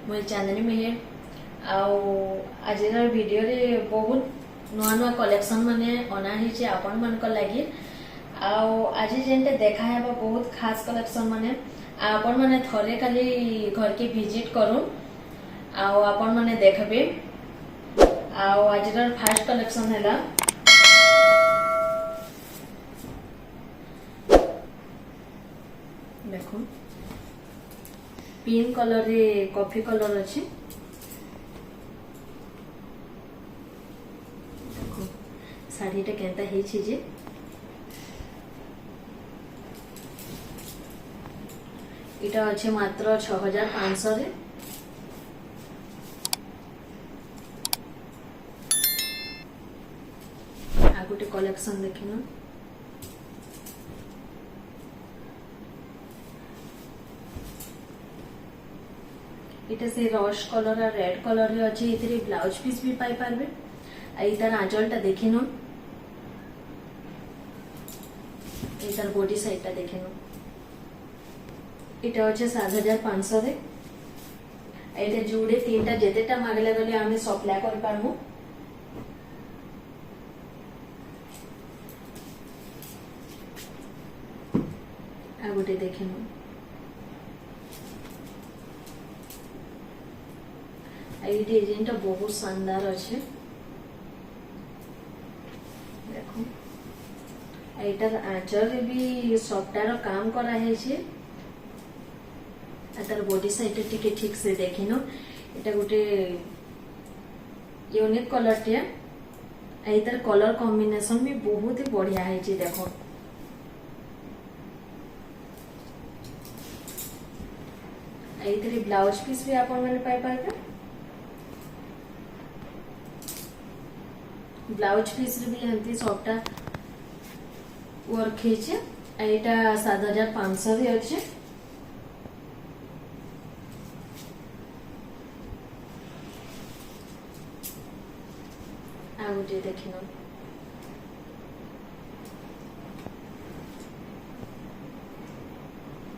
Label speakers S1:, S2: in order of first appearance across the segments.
S1: मुझे चांदनी मेहर आज वीडियो रे बहुत नुआ नुआ कलेक्शन माने अना ही आपण मान लगी आज जेनटे देखा है बहुत खास कलेक्शन माने आपण माने थरे खाली घर के विजिट करूँ आपण माने देखबे आज फास्ट कलेक्शन है देखो पिंक कलर रे कॉफी कलर अच्छी देखो शाढ़ीटा केनता हेछि जे इटा अच्छे मात्र 6500 रे आ गोटे कलेक्शन देखिन इटा से रश कलर और रेड कलर रे अच्छे इतरे ब्लाउज पीस भी पाई पारबे इतार आंचलटा देखिन इतार बॉडी साइडटा देखिन इटा अच्छे 7500 रे एटा जुड़े तीनटा जेतेटा मागले गले आमे सप्लाई कर पारमु आ गोटे देखिन ये डिजाइन बहुत शानदार अच्छे देखो एटार आंचल भी सफ्टार काम करा है तार बॉडी साइड टिके ठीक से देखिन एटा गोटे यूनिक कलर टे तार कलर कॉम्बिनेशन भी बहुत ही बढ़िया है देखो ये ब्लाउज पीस भी आपण मैंने पाई पाए ब्लाउज पीस भी एमती सबटा वर्क एटा 7500 रे अच्छे आ गोटे देखिन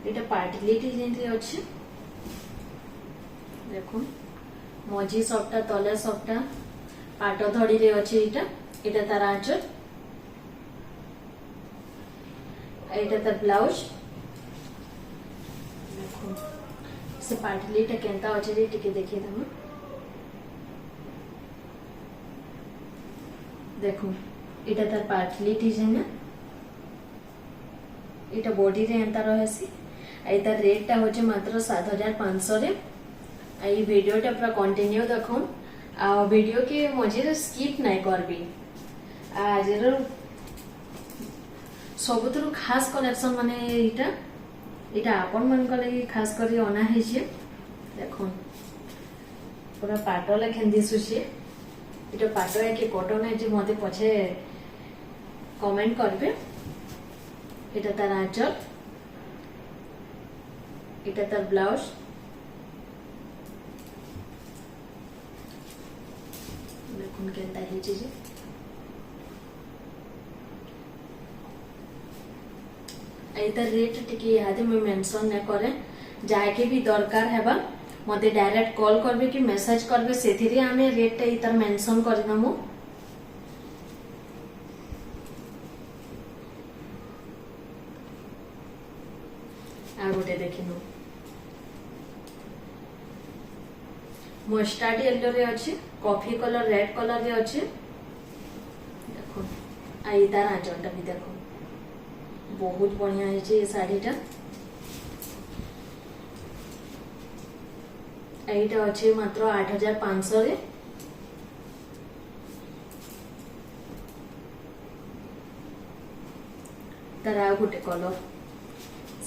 S1: एटा पार्टली डिजाइन रे अच्छे देखो मझी सबटा तले सबटा पाट धड़ी रे अच्छे इटा तार आंचल एटा तार ब्लाउज देखो से पाटलीटा केनता अच्छे रे टिके देखिए तुम देखो इटा तार पाटली डिजाइन इटा बॉडी रे एंता रहेसी तार रेट टा होचे मात्र 7500 रे आई वीडियोटा पूरा कंटिन्यू देखो वीडियो के मझे स्किप नहीं करबी आज सबुतर खास कलेक्शन माने इटा आपण मन लगी खास करी अना है देखो पूरा पाट लेखन दिशुचे इटा पाट है कि कटन है मत पछे कमेंट करबे इटा तार आंचल इटा तार ब्लाउज केनता है चीज एतार रेट टिके याद मैं मेंशन न करे जाके भी दरकार हेबा मते डायरेक्ट कॉल करबे कि मेसेज करबे सेथिरे आमे रेट इतार मेंशन कर दमु आ गोटे देखिनु मस्टार्ड येलो रे अच्छे कॉफी कलर रेड कलर रे अच्छे देखो आई तार आंचलटा भी देखो बहुत बढ़िया है ये साड़ीटा एटा अच्छे मात्र 8500 रे तार आ गोटे कलर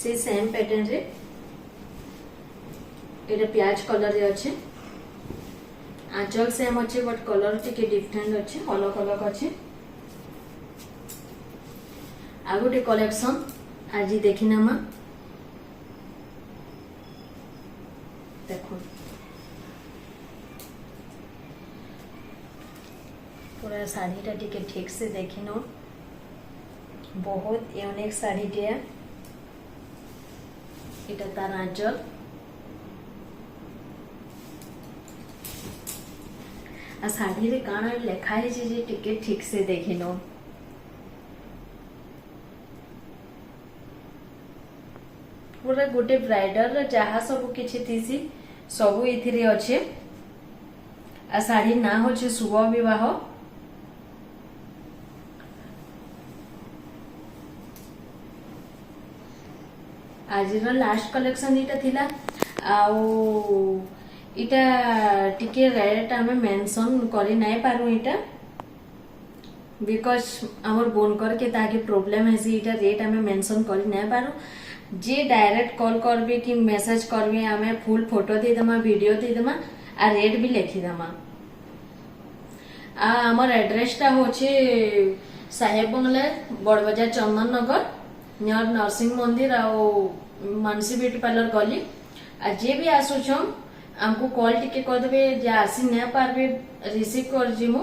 S1: से सेम पैटर्न रे एटा प्याज कलर रे अच्छे आंचल सेम अच्छे बट कलर टिके डिफरेंट अच्छे अलग अलग अच्छे आ गोटे कलेक्शन आज देखिना मा देखो पूरा शाढ़ीटा टिके ठीक से देखिन बहुत यूनिक शाढ़ी टे इटा तार आंचल आ शाढ़ी रे काना लेखा है जे टिके ठीक से देखिनो। पूरा गोटे ब्राइडल जहा सब किछि थीसी सब इथिरे अच्छे। आ शाढ़ी ना होचे शुभ विवाह। आज लास्ट कलेक्शन इटा थिला। आउ इटा टिके रेट आमे मेंशन करि नै पारू इटा बिकॉज हमर बोनकर के ताके प्रॉब्लम है सी इटा रेट आमे मेंशन करि नै पारू। जे डायरेक्ट कॉल करबे कि मेसेज करबे आमे फुल फोटो दे दमा वीडियो दे दमा आ रेट भी लिखि दमा। आ हमर एड्रेस ता होचे साहेब बंगला बड़ बाजार चंदन नगर नियर नरसिंह मंदिर आ मानसी ब्यूटी पार्लर गली। आ जे भी आसुछम हमको कॉल टिके कर देबे जे आसी नै पारबे रिसीव कर जिमु